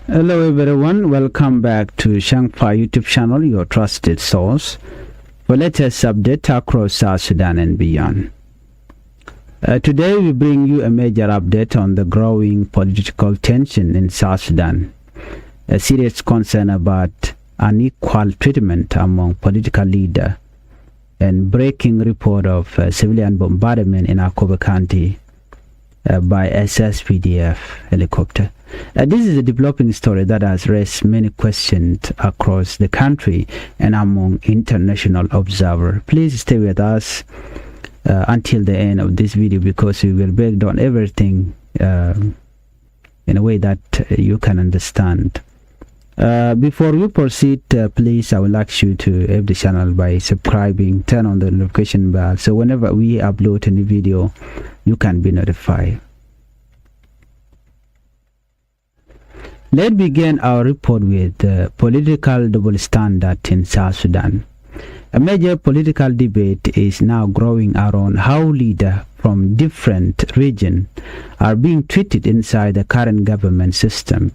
Hello everyone, welcome back to Changfied YouTube channel, your trusted source for latest update across South Sudan and beyond. Today we bring you a major update on the growing political tension in South Sudan, a serious concern about unequal treatment among political leaders, and breaking report of civilian bombardment in Akobo County by SSPDF helicopter. This is a developing story that has raised many questions across the country and among international observers. Please stay with us until the end of this video, because we will break down everything in a way that you can understand. Before we proceed, please, I would like you to help the channel by subscribing, turn on the notification bell, so whenever we upload any video, you can be notified. Let's begin our report with political double standard in South Sudan. A major political debate is now growing around how leaders from different regions are being treated inside the current government system.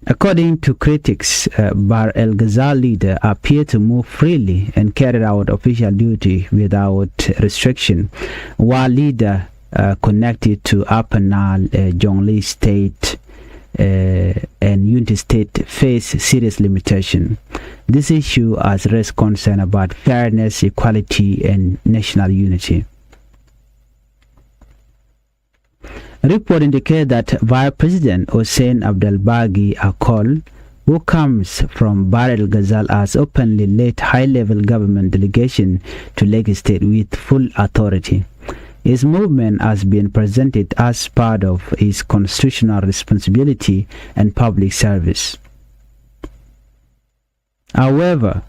According to critics, Bahr el-Ghazal leaders appear to move freely and carry out official duty without restriction, while leaders connected to Upper Nile, Jonglei State, and Unity State face serious limitation. This issue has raised concern about fairness, equality, and national unity. A report indicates that Vice President Hossein Abdelbagi Akol, who comes from Bahr el-Ghazal, has openly led high-level government delegation to Lagos State with full authority. His movement has been presented as part of his constitutional responsibility and public service. However,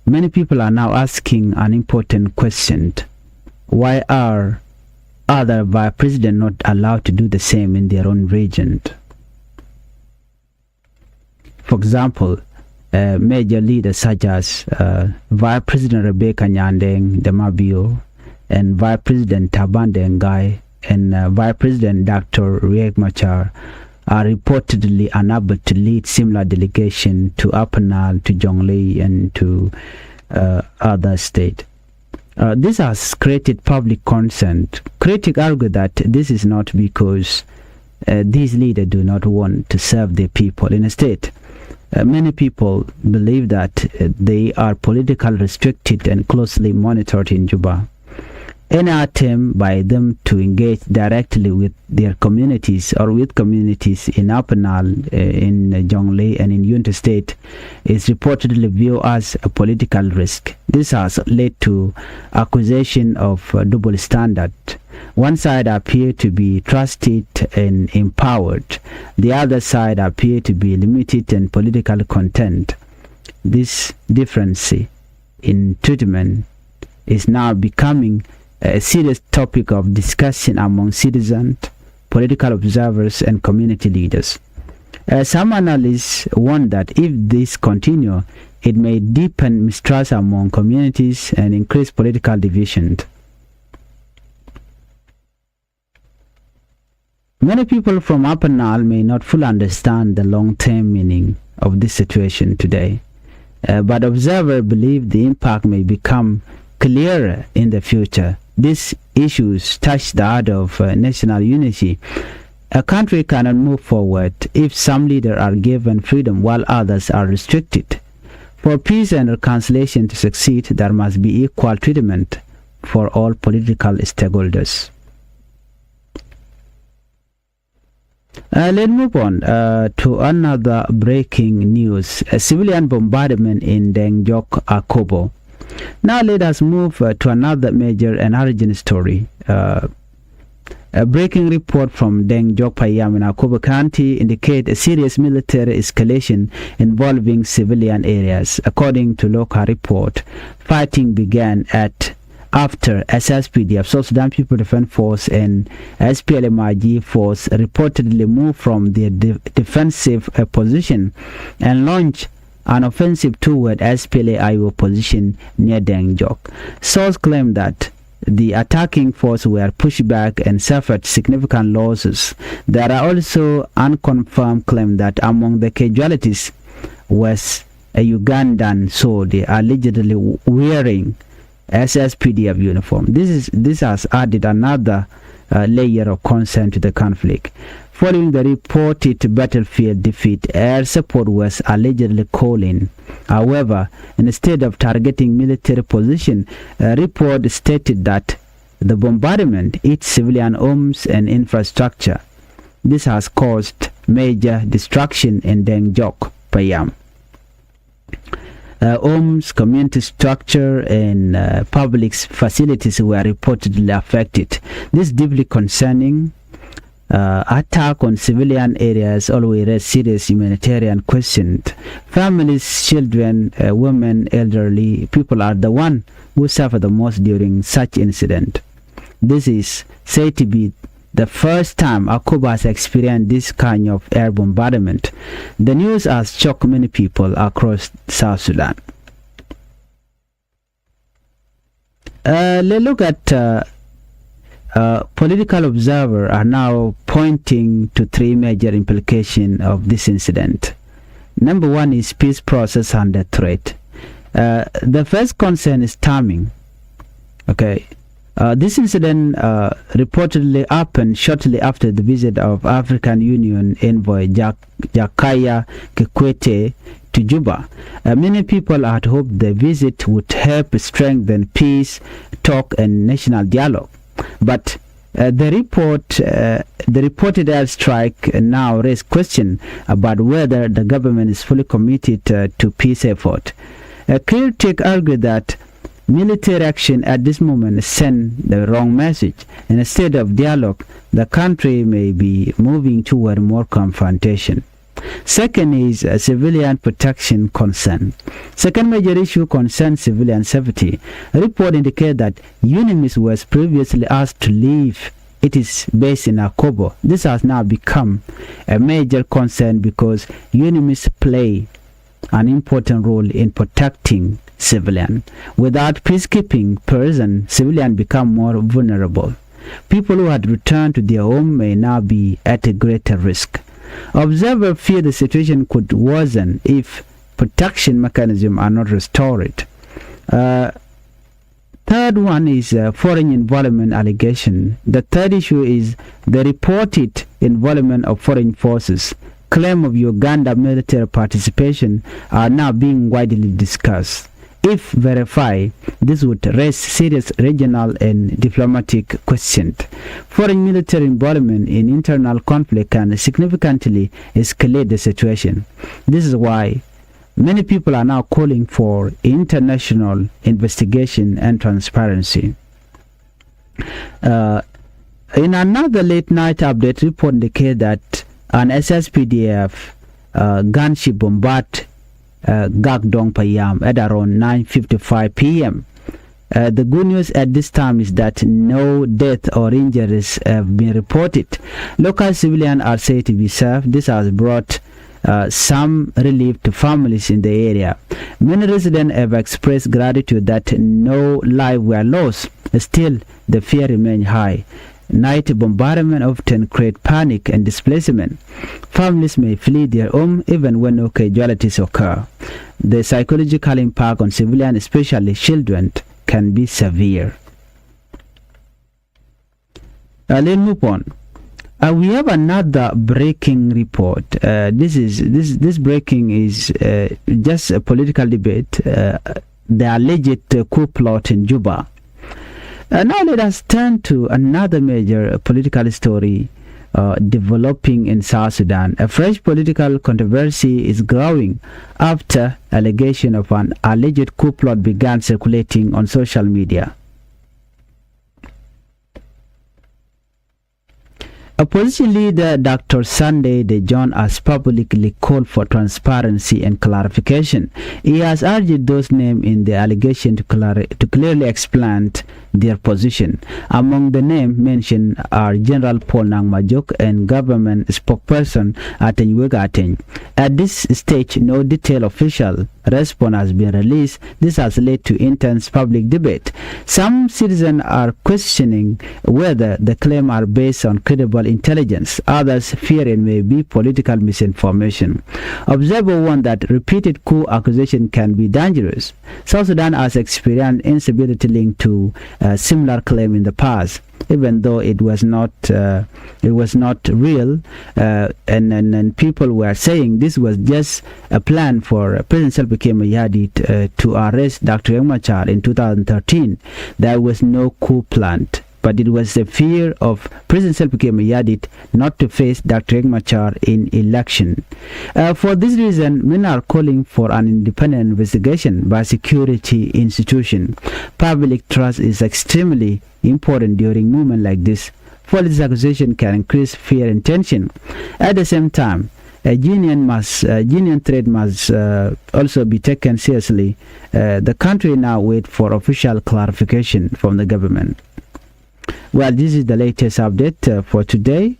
many people are now asking an important question: why are other vice presidents not allowed to do the same in their own region? For example, major leaders such as Vice President Rebecca Nyandeng Damabio and Vice President Taban Dengai and Vice President Dr. Riek Machar are reportedly unable to lead similar delegation to Upper Nile, to Jonglei, and to other states. This has created public concern. Critics argue that this is not because these leaders do not want to serve their people. Instead, many people believe that they are politically restricted and closely monitored in Juba. Any attempt by them to engage directly with their communities or with communities in Upper Nile, in Jonglei, and in Unity State is reportedly viewed as a political risk. This has led to accusation of double standard. One side appear to be trusted and empowered. The other side appear to be limited and politically content. This difference in treatment is now becoming a serious topic of discussion among citizens, political observers, and community leaders. Some analysts warn that if this continues, it may deepen mistrust among communities and increase political division. Many people from Upper Nile may not fully understand the long-term meaning of this situation today, but observers believe the impact may become clearer in the future. These issues touch the heart of national unity. A country cannot move forward if some leaders are given freedom while others are restricted. For peace and reconciliation to succeed, there must be equal treatment for all political stakeholders. Let's move on to another breaking news: a civilian bombardment in Dengjok, Akobo. Now let us move to another major and urgent story. A breaking report from Dengjok Payam in Akobo County indicates a serious military escalation involving civilian areas. According to local report, fighting began after SSPDF, South Sudan People Defense Force, and SPLMIG Force reportedly moved from their defensive position and launched an offensive toward SPLA-IO position near Dengjok. Sources claim that the attacking force were pushed back and suffered significant losses. There are also unconfirmed claims that among the casualties was a Ugandan soldier allegedly wearing SSPDF uniform. This has added another layer of concern to the conflict. Following the reported battlefield defeat, air support was allegedly calling. However, instead of targeting military position, a report stated that the bombardment hit civilian homes and infrastructure. This has caused major destruction in Dengjok, Payam. Homes, community structure, and public facilities were reportedly affected. This is deeply concerning. Attack on civilian areas always raise serious humanitarian questions. Families, children, women, elderly people are the ones who suffer the most during such incident. This is said to be the first time Akobo has experienced this kind of air bombardment. The news has shocked many people across South Sudan. Let's look at political observers are now pointing to three major implications of this incident. Number one is peace process under threat. The first concern is timing. Okay. This incident reportedly happened shortly after the visit of African Union envoy Jakaya Kikwete to Juba. Many people had hoped the visit would help strengthen peace, talk, and national dialogue. But the reported airstrike now raise question about whether the government is fully committed to peace effort. A critic argued that military action at this moment send the wrong message. And instead of dialogue, the country may be moving toward more confrontation. Second is a civilian protection concern. Second major issue concerns civilian safety. A report indicates that UNIMIS was previously asked to leave. It is based in Akobo. This has now become a major concern because UNIMIS play an important role in protecting civilians. Without peacekeeping person, civilians become more vulnerable. People who had returned to their home may now be at a greater risk. Observers fear the situation could worsen if protection mechanisms are not restored. Third one is foreign involvement allegation. The third issue is the reported involvement of foreign forces. Claim of Uganda military participation are now being widely discussed. If verified, this would raise serious regional and diplomatic questions. Foreign military involvement in internal conflict can significantly escalate the situation. This is why many people are now calling for international investigation and transparency. In another late night update, report indicates that an SSPDF gunship bombarded Gagdong Payam at around 9:55 p.m. The good news at this time is that no death or injuries have been reported. Local civilians are said to be safe. This has brought some relief to families in the area. Many residents have expressed gratitude that no lives were lost. Still, the fear remains high. Night bombardment often create panic and displacement. Families may flee their home even when no casualties occur. The psychological impact on civilians, especially children, can be severe. Let's move on. We have another breaking report. This breaking is just a political debate. The alleged coup plot in Juba. Now let us turn to another major political story developing in South Sudan. A fresh political controversy is growing after allegation of an alleged coup plot began circulating on social media. Opposition leader Dr. Sunday De John has publicly called for transparency and clarification. He has urged those named in the allegation to clearly explain their position. Among the names mentioned are General Paul Nangmajuk and government spokesperson Ateng Wegateng. At this stage, no detailed official response has been released. This has led to intense public debate. Some citizens are questioning whether the claims are based on credible intelligence. Others fear it may be political misinformation. Observer warn that repeated coup accusation can be dangerous. South Sudan has experienced instability linked to similar claim in the past, even though it was not real, and people were saying this was just a plan for President Salva Kiir Mayardit to arrest Dr. Riek Machar in 2013. There was no coup planned, but it was the fear of President Salva Kiir Mayardit not to face Dr. Riek Machar in election. For this reason, many are calling for an independent investigation by security institution. Public trust is extremely important during movements like this, for this accusation can increase fear and tension. At the same time, a union threat must also be taken seriously. The country now waits for official clarification from the government. Well, this is the latest update for today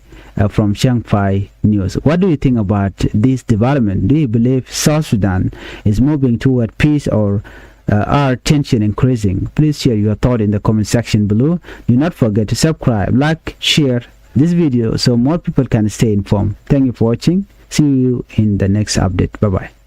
from Changfied News. What do you think about this development? Do you believe South Sudan is moving toward peace, or are tension increasing? Please share your thought in the comment section below. Do not forget to subscribe, like, share this video so more people can stay informed. Thank you for watching. See you in the next update. Bye bye.